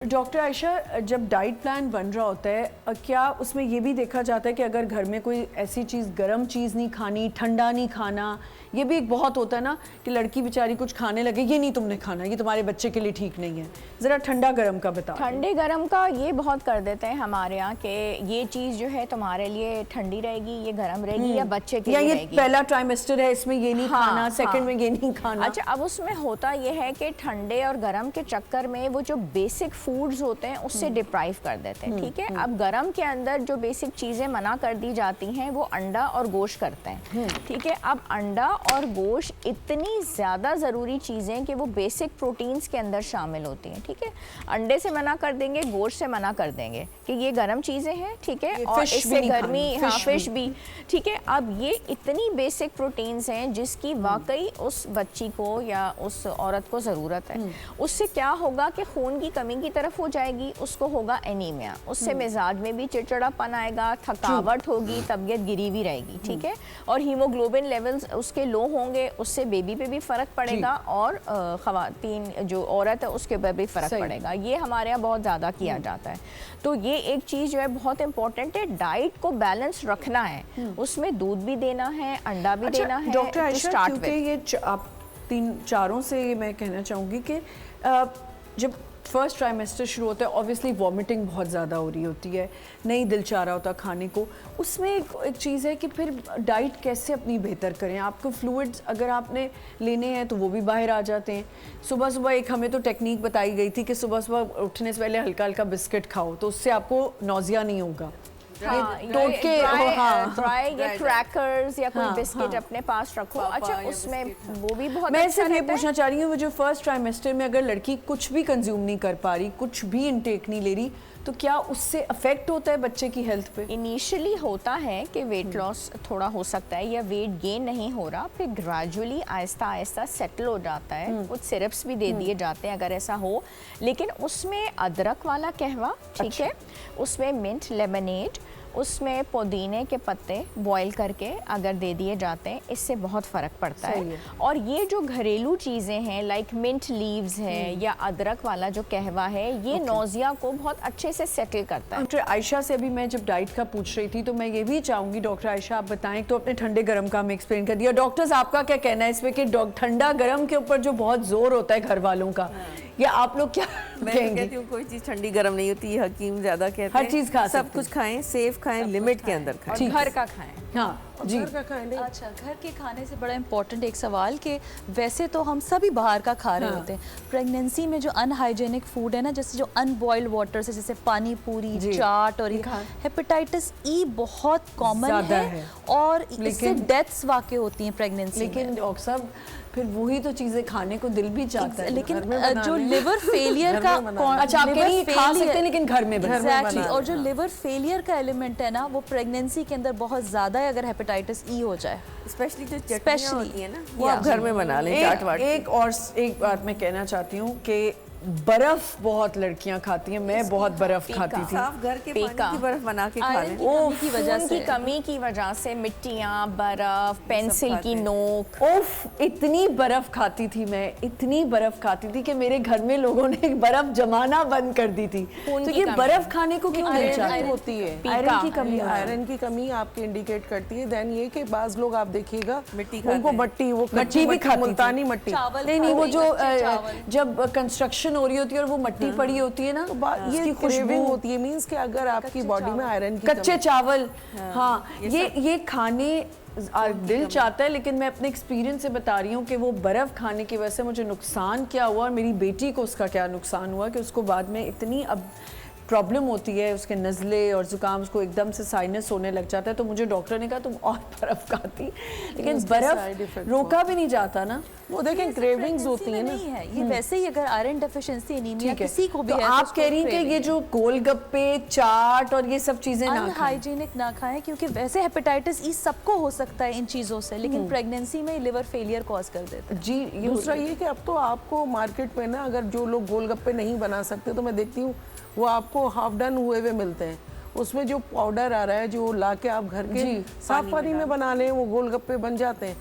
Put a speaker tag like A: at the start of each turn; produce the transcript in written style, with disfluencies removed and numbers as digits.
A: Doctor Ayesha, जब diet plan बन रहा होता है क्या उसमें ये भी देखा जाता है कि अगर घर में कोई ऐसी चीज़ गर्म चीज़ नहीं खानी, ठंडा नहीं खाना, ये भी एक बहुत होता है ना कि लड़की बेचारी कुछ खाने लगे, ये नहीं तुमने खाना, ये तुम्हारे बच्चे के लिए ठीक नहीं है। ज़रा ठंडा गर्म का बताओ।
B: ठंडे गर्म का ये बहुत कर देते हैं हमारे यहाँ कि ये चीज़ जो है तुम्हारे लिए ठंडी रहेगी, ये गर्म रहेगी या बच्चे के लिए
A: ये
B: रहेगी।
A: पहला ट्राइमेस्टर है, इसमें ये नहीं खाना, सेकंड में ये नहीं खाना।
B: अच्छा, अब उसमें होता ये है कि ठंडे और गर्म के चक्कर में वो जो बेसिक फूड्स होते हैं उससे डिप्राइव कर देते हैं। ठीक है, अब गर्म के अंदर जो बेसिक चीज़ें मना कर दी जाती हैं वो अंडा और गोश्त करते हैं। ठीक है, अब अंडा और गोश्त इतनी ज़्यादा ज़रूरी चीज़ें कि वो बेसिक प्रोटीन्स के अंदर शामिल होती हैं। ठीक है, अंडे से मना कर देंगे, गोश्त से मना कर देंगे कि ये गर्म चीज़ें हैं। ठीक है, और इससे गर्मी, हाँ फिश भी। ठीक है, अब ये इतनी बेसिक प्रोटीन्स हैं जिसकी वाकई उस बच्ची को या उस औरत को ज़रूरत है। उससे क्या होगा कि खून की कमी की तरफ हो जाएगी, उसको होगा एनीमिया, उससे मिजाज में भी चिड़चिड़ापन आएगा, थकावट होगी, तबीयत गिरी हुई रहेगी। ठीक है, और हीमोग्लोबिन लेवल्स उसके लो होंगे, उससे बेबी पे भी फ़र्क पड़ेगा और ख़वातीन जो औरत है उसके ऊपर भी फ़र्क पड़ेगा। ये हमारे यहाँ बहुत ज़्यादा किया जाता है। तो ये एक चीज़ जो है बहुत इंपॉर्टेंट है, डाइट को बैलेंस रखना है, उसमें दूध भी देना है, अंडा भी देना है।
A: डॉक्टर आयशा, क्योंकि ये आप चारों से मैं कहना चाहूँगी कि जब फर्स्ट ट्राइमेस्टर शुरू होता है ऑब्वियसली वॉमिटिंग बहुत ज़्यादा हो रही होती है, नहीं दिल चाह रहा होता खाने को। उसमें एक चीज़ है कि फिर डाइट कैसे अपनी बेहतर करें। आपको फ्लूइड्स अगर आपने लेने हैं तो वो भी बाहर आ जाते हैं। सुबह सुबह एक हमें तो टेक्निक बताई गई थी कि सुबह सुबह उठने से पहले हल्का हल्का बिस्किट खाओ तो उससे आपको नौजिया नहीं होगा।
B: ड्राई या क्रैकर्स या कोई बिस्किट अपने पास रखो। अच्छा, उसमें वो भी बहुत
A: मैं सिर्फ ये पूछना चाह रही हूँ, वो जो फर्स्ट ट्राइमेस्टर में अगर लड़की कुछ भी कंज्यूम नहीं कर पा रही, कुछ भी इनटेक नहीं ले रही, तो क्या उससे अफेक्ट होता है बच्चे की हेल्थ पे?
B: इनिशियली होता है कि वेट लॉस थोड़ा हो सकता है या वेट गेन नहीं हो रहा, फिर ग्रेजुअली आहिस्ता आहिस्ता सेटल हो जाता है। कुछ सिरप्स भी दे दिए जाते हैं अगर ऐसा हो, लेकिन उसमें अदरक वाला कहवा, ठीक है, उसमें मिंट लेमनेड, उसमें पुदीने के पत्ते बॉईल करके अगर दे दिए जाते हैं, इससे बहुत फ़र्क पड़ता है। और ये जो घरेलू चीज़ें हैं लाइक मिंट लीव्स है या अदरक वाला जो कहवा है, ये नौजिया को बहुत अच्छे से सेटल करता है।
A: डॉक्टर आयशा से अभी मैं जब डाइट का पूछ रही थी तो मैं ये भी चाहूँगी डॉक्टर आयशा आप बताएं, तो अपने ठंडे गर्म का हमें एक्सप्लेन कर दिया। डॉक्टर्स आपका क्या कहना है इसमें कि ठंडा गर्म के ऊपर जो बहुत जोर होता है घर वालों का, या आप लोग क्या कहेंगे?
C: कहती हूँ कोई चीज़ ठंडी गर्म नहीं होती, हकीम ज़्यादा कहते हैं
A: हर चीज़ खा
C: सब कुछ खाएं, सेफ खाएं, लिमिट के अंदर खाएं,
B: घर का खाएं।
A: हाँ जी,
D: घर का खाएं।
E: अच्छा, घर के खाने से बड़ा इम्पोर्टेंट एक सवाल कि वैसे तो हम सभी बाहर का खा रहे होते हैं, प्रेगनेंसी में जो अनहाइजेनिक फूड है ना, जैसे जो अनबॉइल्ड वाटर से, जैसे पानी पूरी, चाट और हेपेटाइटिस ई बहुत कॉमन है और इससे डेथ्स वाकई होती हैं प्रेगनेंसी में।
A: लेकिन डॉक्टर साहब फिर वही तो चीजें खाने को दिल भी चाहता है।
E: लेकिन जो लिवर फेलियर का
A: अच्छा, आप कह रही हैं खा सकते हैं लेकिन घर में
E: एग्जैक्टली, और जो लिवर फेलियर का एलिमेंट है ना, वो प्रेगनेंसी के अंदर बहुत ज्यादा है अगर हेपेटाइटिस ई हो जाए।
C: स्पेशली जो चटनियाँ होती है ना, वो आप घर में बना लें।
A: एक बात मैं कहना चाहती हूँ कि बर्फ बहुत लड़कियां खाती हैं, मैं बहुत बर्फ खाती थी।
C: साफ घर के पानी की बर्फ बना के खा लें।
B: की वजह से, कमी की वजह से मिट्टियाँ, बर्फ, पेंसिल की नोक,
A: ओफ, इतनी बर्फ खाती थी मैं, इतनी बर्फ खाती थी कि मेरे घर में लोगों ने बर्फ जमाना बंद कर दी थी। तो ये बर्फ खाने को क्यों
D: होती है? आयरन की कमी आपके इंडिकेट करती है। देन ये कि बाज लोग आप देखिएगा उनको मट्टी भी खाती, मुल्तानी मट्टी
A: नहीं, वो जो जब कंस्ट्रक्शन हो रही होती है और वो मट्टी पड़ी होती है ना,
D: तो ये क्रेविंग होती है। मींस कि अगर आपकी बॉडी में आयरन की
A: कच्चे चावल, हाँ ये खाने दिल चाहता है, लेकिन मैं अपने एक्सपीरियंस से बता रही हूँ कि वो बर्फ़ खाने की वजह से मुझे नुकसान क्या हुआ और मेरी बेटी को उसका क्या नुकसान हुआ कि उसको बाद में इतनी अब प्रॉब्लम होती है, उसके नज़ले और ज़ुकाम, उसको एकदम से साइनस होने लग जाता है। तो मुझे डॉक्टर ने कहा तुम और बर्फ़ खाती, लेकिन बर्फ़ रोका भी नहीं जाता ना।
D: वो देखें क्रेविंग्स होती है ना,
E: ये वैसे ही अगर आयरन डेफिशिएंसी एनीमिया किसी को भी
A: तो
E: है,
A: आप कह रही हैं कि ये जो गोलगप्पे, चाट और ये सब चीज़ें ना
E: हाइजीनिक ना खाएं, क्योंकि वैसे हेपेटाइटिस ई सबको हो सकता है इन चीज़ों से, लेकिन प्रेगनेंसी में लिवर फेलियर कॉज कर देता है।
A: जी,
D: दूसरा ये कि अब तो आपको मार्केट में ना, अगर जो लोग गोलगप्पे नहीं बना सकते तो मैं देखती हूँ वो आपको हाफ डन हुए हुए मिलते हैं। उसमें जो पाउडर आ रहा है, जो लाके आप घर के साफ पानी में बना लें, वो गोलगप्पे बन जाते हैं।